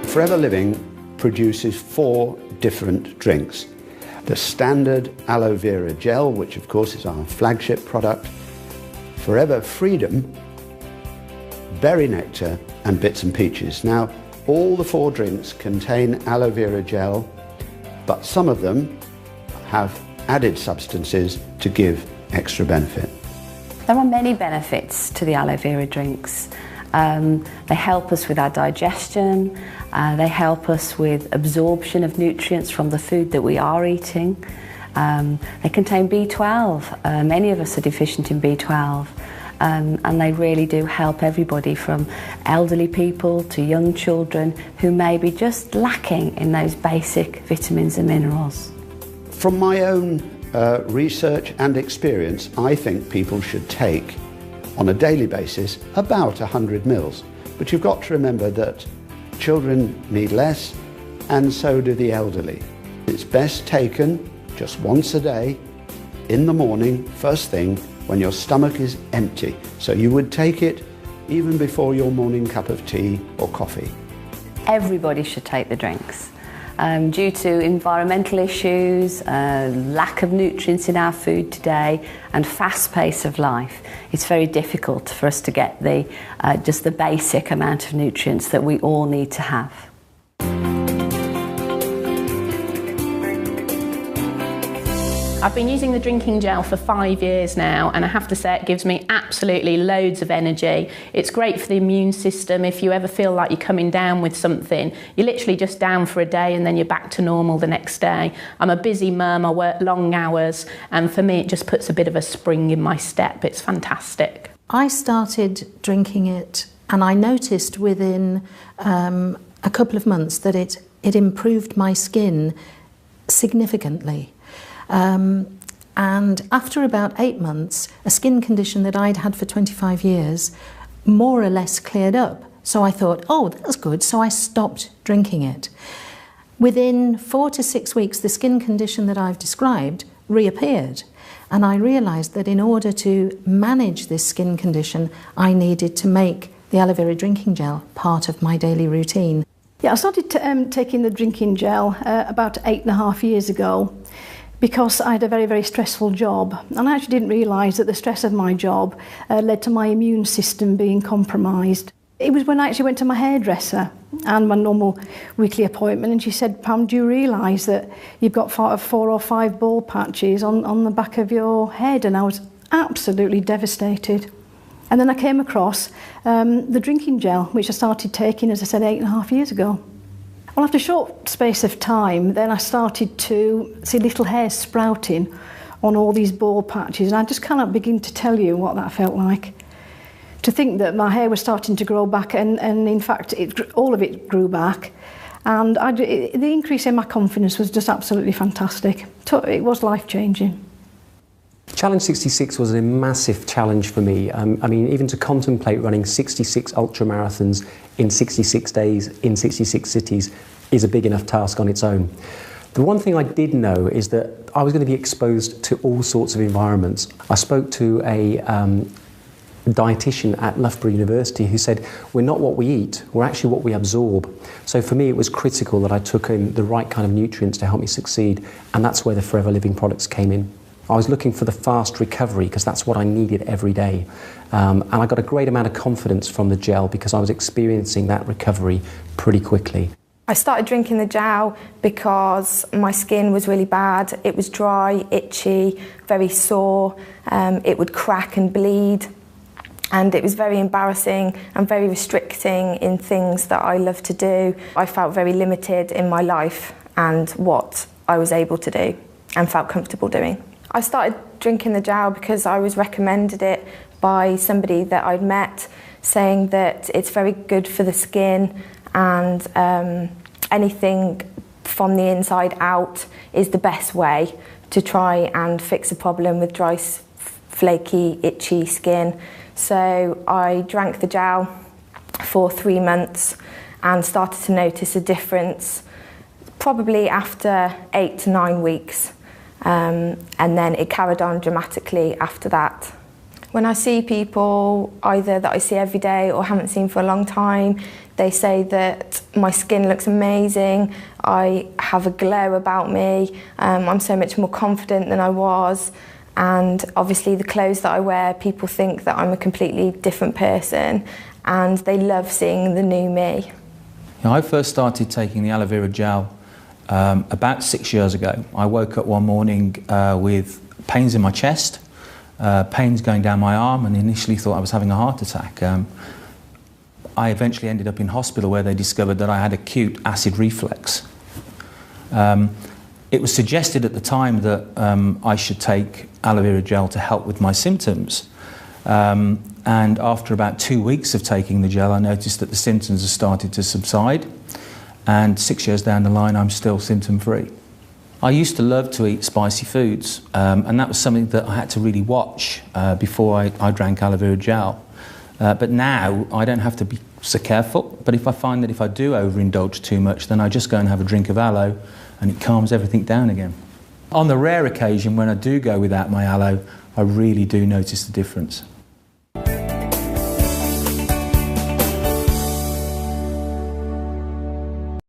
Forever Living produces 4 different drinks. The standard aloe vera gel, which of course is our flagship product, Forever Freedom, berry nectar and bits and peaches. Now, all the 4 drinks contain aloe vera gel, but some of them have added substances to give extra benefit. There are many benefits to the aloe vera drinks. They help us with our digestion, they help us with absorption of nutrients from the food that we are eating. They contain B12, many of us are deficient in B12, and they really do help everybody from elderly people to young children who may be just lacking in those basic vitamins and minerals. From my own research and experience, I think people should take on a daily basis about 100 mils. But you've got to remember that children need less, and so do the elderly. It's best taken just once a day, in the morning, first thing, when your stomach is empty. So you would take it even before your morning cup of tea or coffee. Everybody should take the drinks. Due to environmental issues, lack of nutrients in our food today, and fast pace of life, it's very difficult for us to get just the basic amount of nutrients that we all need to have. I've been using the drinking gel for 5 years now, and I have to say it gives me absolutely loads of energy. It's great for the immune system. If you ever feel like you're coming down with something, you're literally just down for a day and then you're back to normal the next day. I'm a busy mum, I work long hours, and for me it just puts a bit of a spring in my step. It's fantastic. I started drinking it and I noticed within a couple of months that it improved my skin significantly. And after about 8 months, a skin condition that I'd had for 25 years more or less cleared up. So I thought, oh, that's good. So I stopped drinking it. Within 4 to 6 weeks, the skin condition that I've described reappeared. And I realised that in order to manage this skin condition, I needed to make the aloe vera drinking gel part of my daily routine. Yeah, I started taking the drinking gel about 8.5 years ago, because I had a very, very stressful job, and I actually didn't realise that the stress of my job led to my immune system being compromised. It was when I actually went to my hairdresser and my normal weekly appointment, and she said, Pam, do you realise that you've got 4 or 5 bald patches on the back of your head? And I was absolutely devastated. And then I came across the drinking gel, which I started taking, as I said, 8.5 years ago. Well, after a short space of time, then I started to see little hairs sprouting on all these bald patches, and I just cannot begin to tell you what that felt like. To think that my hair was starting to grow back, and in fact, all of it grew back, and the increase in my confidence was just absolutely fantastic. It was life-changing. Challenge 66 was a massive challenge for me. I mean, even to contemplate running 66 ultra marathons in 66 days in 66 cities is a big enough task on its own. The one thing I did know is that I was going to be exposed to all sorts of environments. I spoke to a dietitian at Loughborough University who said, we're not what we eat, we're actually what we absorb. So for me it was critical that I took in the right kind of nutrients to help me succeed, and that's where the Forever Living products came in. I was looking for the fast recovery because that's what I needed every day. And I got a great amount of confidence from the gel because I was experiencing that recovery pretty quickly. I started drinking the gel because my skin was really bad. It was dry, itchy, very sore. It would crack and bleed. And it was very embarrassing and very restricting in things that I love to do. I felt very limited in my life and what I was able to do and felt comfortable doing. I started drinking the gel because I was recommended it by somebody that I'd met, saying that it's very good for the skin, and anything from the inside out is the best way to try and fix a problem with dry, flaky, itchy skin. So I drank the gel for 3 months and started to notice a difference probably after 8 to 9 weeks. And then it carried on dramatically after that. When I see people either that I see every day or haven't seen for a long time, They say that my skin looks amazing, I have a glow about me, I'm so much more confident than I was, and obviously the clothes that I wear, people think that I'm a completely different person, and they love seeing the new me. I first started taking the aloe vera gel about 6 years ago. I woke up one morning with pains in my chest, pains going down my arm, and initially thought I was having a heart attack. I eventually ended up in hospital where they discovered that I had acute acid reflux. It was suggested at the time that I should take aloe vera gel to help with my symptoms. And after about 2 weeks of taking the gel, I noticed that the symptoms had started to subside. And 6 years down the line, I'm still symptom-free. I used to love to eat spicy foods, and that was something that I had to really watch before I drank aloe vera gel. But now I don't have to be so careful, but if I find that if I do overindulge too much, then I just go and have a drink of aloe and it calms everything down again. On the rare occasion when I do go without my aloe, I really do notice the difference.